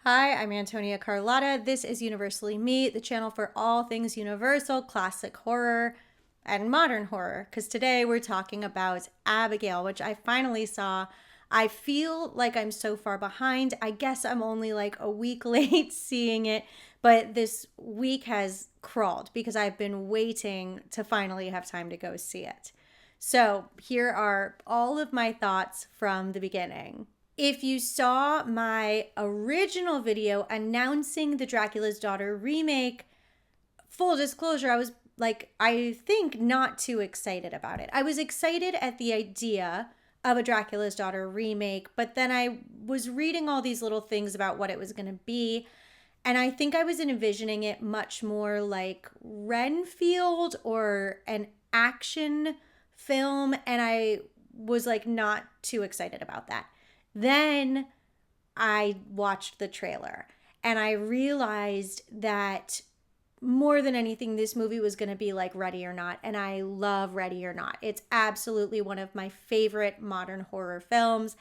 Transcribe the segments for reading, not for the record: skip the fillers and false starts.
Hi, I'm Antonia Carlotta. This is Universally Me, the channel for all things Universal, classic horror, and modern horror. Because today we're talking about Abigail, which I finally saw. I feel like I'm so far behind. I guess I'm only like a week late seeing it, but this week has crawled because I've been waiting to finally have time to go see it. So here are all of my thoughts from the beginning. If you saw my original video announcing the Dracula's Daughter remake, full disclosure, I was like, I think not too excited about it. I was excited at the idea of a Dracula's Daughter remake, but then I was reading all these little things about what it was going to be. And I think I was envisioning it much more like Renfield or an action film. And I was like not too excited about that. Then I watched the trailer and I realized that more than anything, this movie was going to be like Ready or Not. And I love Ready or Not. It's absolutely one of my favorite modern horror films.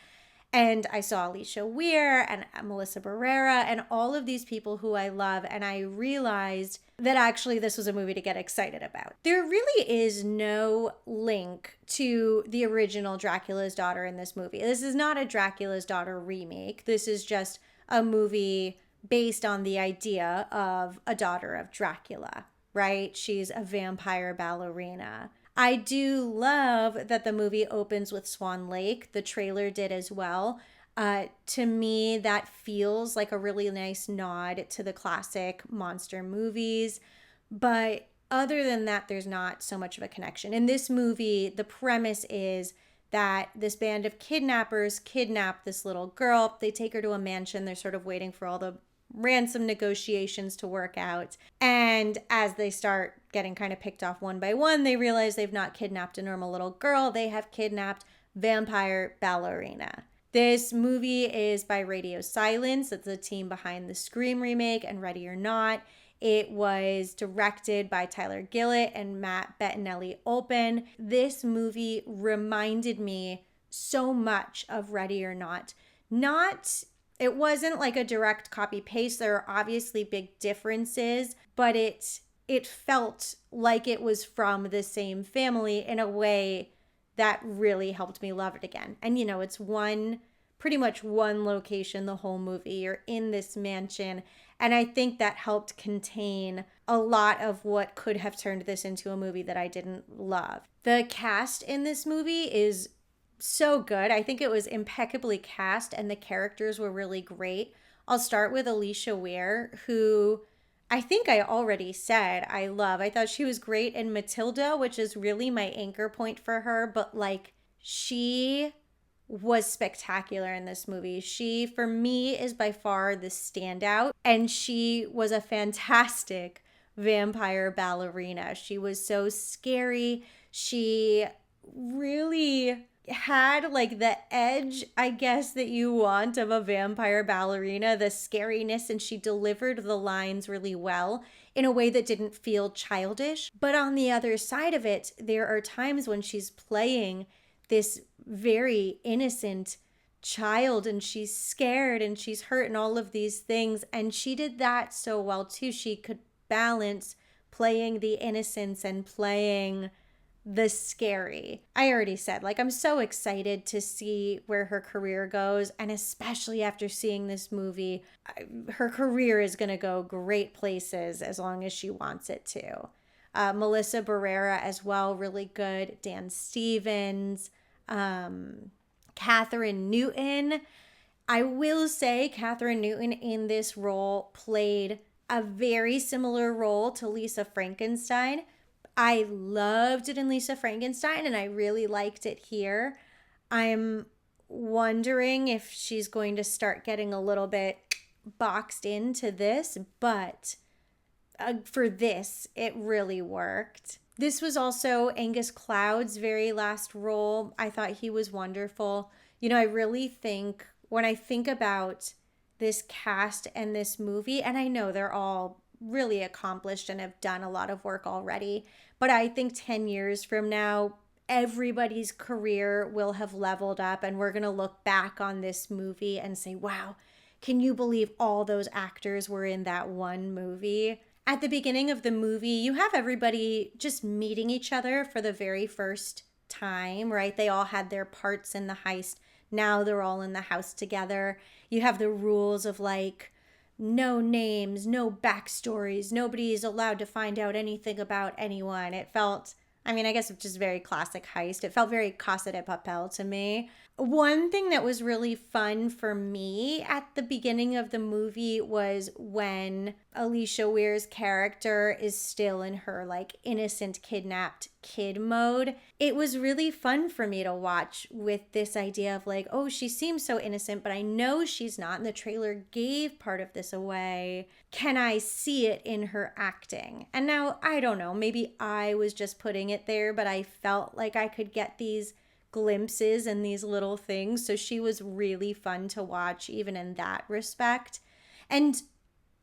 And I saw Alisha Weir and Melissa Barrera and all of these people who I love. And I realized that actually this was a movie to get excited about. There really is no link to the original Dracula's Daughter in this movie. This is not a Dracula's Daughter remake. This is just a movie based on the idea of a daughter of Dracula, right? She's a vampire ballerina. I do love that the movie opens with Swan Lake. The trailer did as well. To me, that feels like a really nice nod to the classic monster movies. But other than that, there's not so much of a connection. In this movie, the premise is that this band of kidnappers kidnap this little girl. They take her to a mansion. They're sort of waiting for all the ransom negotiations to work out. And as they start getting kind of picked off one by one, they realize they've not kidnapped a normal little girl. They have kidnapped vampire ballerina. This movie is by Radio Silence. It's the team behind the Scream remake and Ready or Not. It was directed by Tyler Gillett and Matt Bettinelli-Olpin. This movie reminded me so much of Ready or Not. It wasn't like a direct copy paste. There are obviously big differences, but it felt like it was from the same family in a way that really helped me love it again. And it's pretty much one location the whole movie. You're in this mansion, and I think that helped contain a lot of what could have turned this into a movie that I didn't love. The cast in this movie is so good. I think it was impeccably cast and the characters were really great. I'll start with Alisha Weir, who I think I already said I love. I thought she was great in Matilda, which is really my anchor point for her, but like she was spectacular in this movie. She, for me, is by far the standout, and she was a fantastic vampire ballerina. She was so scary. She really had like the edge, I guess, that you want of a vampire ballerina, the scariness, and she delivered the lines really well in a way that didn't feel childish. But on the other side of it, there are times when she's playing this very innocent child and she's scared and she's hurt and all of these things. And she did that so well too. She could balance playing the innocence and playing the scary. I already said, like, I'm so excited to see where her career goes. And especially after seeing this movie, her career is going to go great places as long as she wants it to. Melissa Barrera as well, really good. Dan Stevens, Kathryn Newton. I will say Kathryn Newton in this role played a very similar role to Lisa Frankenstein. I loved it in Lisa Frankenstein and I really liked it here. I'm wondering if she's going to start getting a little bit boxed into this, but for this, it really worked. This was also Angus Cloud's very last role. I thought he was wonderful. I really think when I think about this cast and this movie, and I know they're all really accomplished and have done a lot of work already, but I think 10 years from now, everybody's career will have leveled up and we're going to look back on this movie and say, wow, can you believe all those actors were in that one movie? At the beginning of the movie, you have everybody just meeting each other for the very first time, right? They all had their parts in the heist. Now they're all in the house together. You have the rules of like no names, no backstories. Nobody is allowed to find out anything about anyone. It felt, I mean, I guess it's just very classic heist. It felt very Casa de Papel to me. One thing that was really fun for me at the beginning of the movie was when Alisha Weir's character is still in her like innocent kidnapped kid mode. It was really fun for me to watch with this idea of like, oh, she seems so innocent, but I know she's not. And the trailer gave part of this away. Can I see it in her acting? And now, I don't know, maybe I was just putting it there, but I felt like I could get these glimpses and these little things. So she was really fun to watch, even in that respect. And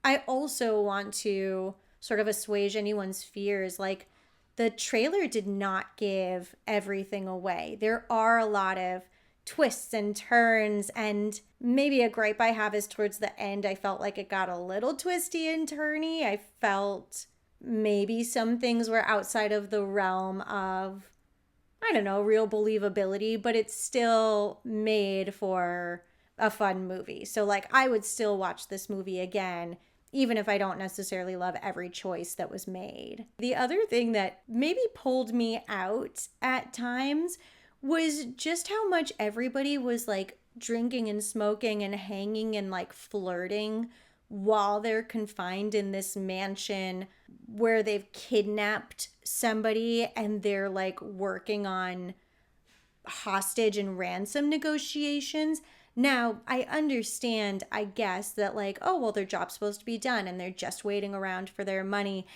I also want to sort of assuage anyone's fears. Like, the trailer did not give everything away. There are a lot of twists and turns, and maybe a gripe I have is towards the end, I felt like it got a little twisty and turny. I felt maybe some things were outside of the realm of, I don't know, real believability, but it's still made for a fun movie. So like, I would still watch this movie again, even if I don't necessarily love every choice that was made. The other thing that maybe pulled me out at times was just how much everybody was like drinking and smoking and hanging and like flirting while they're confined in this mansion where they've kidnapped somebody and they're like working on hostage and ransom negotiations. Now, I understand, I guess, that like, oh, well, their job's supposed to be done and they're just waiting around for their money.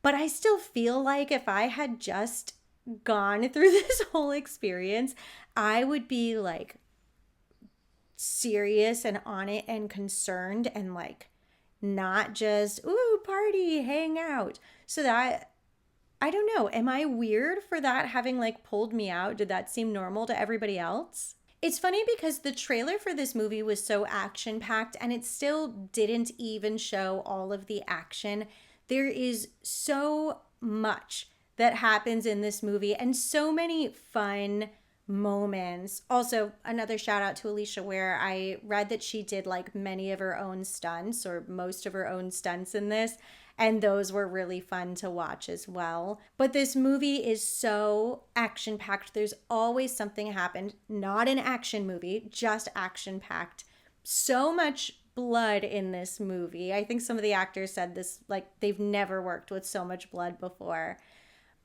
But I still feel like if I had just gone through this whole experience, I would be like serious and on it and concerned and like not just, ooh, party, hang out. So that, I don't know, am I weird for that having like pulled me out? Did that seem normal to everybody else? It's funny because the trailer for this movie was so action-packed and it still didn't even show all of the action. There is so much that happens in this movie and so many fun moments. Also, another shout out to Alisha Weir. I read that she did like many of her own stunts or most of her own stunts in this, and those were really fun to watch as well. But this movie is so action-packed. There's always something happened. Not an action movie, just action-packed. So much blood in this movie. I think some of the actors said this, like they've never worked with so much blood before.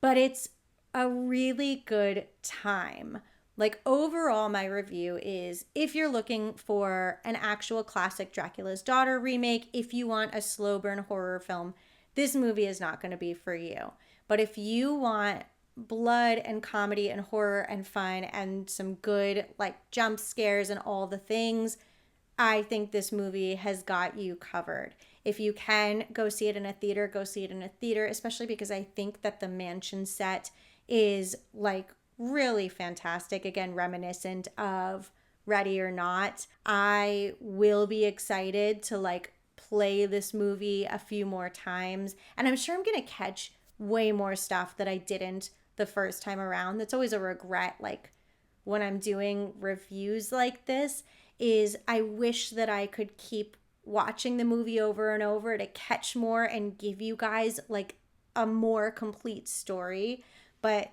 But it's a really good time. Like, overall, my review is, if you're looking for an actual classic Dracula's Daughter remake, if you want a slow burn horror film, this movie is not going to be for you. But if you want blood and comedy and horror and fun and some good like jump scares and all the things, I think this movie has got you covered. If you can go see it in a theater, go see it in a theater, especially because I think that the mansion set is like really fantastic. Again, reminiscent of Ready or Not. I will be excited to like play this movie a few more times. And I'm sure I'm going to catch way more stuff that I didn't the first time around. That's always a regret. Like when I'm doing reviews like this, is I wish that I could keep watching the movie over and over to catch more and give you guys like a more complete story. But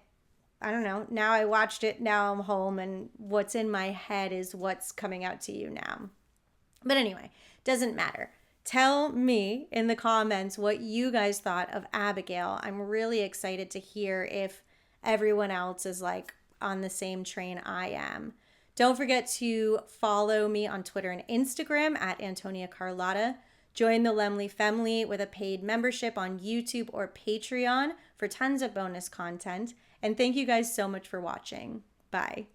I don't know. Now I watched it. Now I'm home and what's in my head is what's coming out to you now. But anyway, doesn't matter. Tell me in the comments what you guys thought of Abigail. I'm really excited to hear if everyone else is like on the same train I am. Don't forget to follow me on Twitter and Instagram at Antonia Carlotta. Join the Lemley Family with a paid membership on YouTube or Patreon for tons of bonus content. And thank you guys so much for watching. Bye.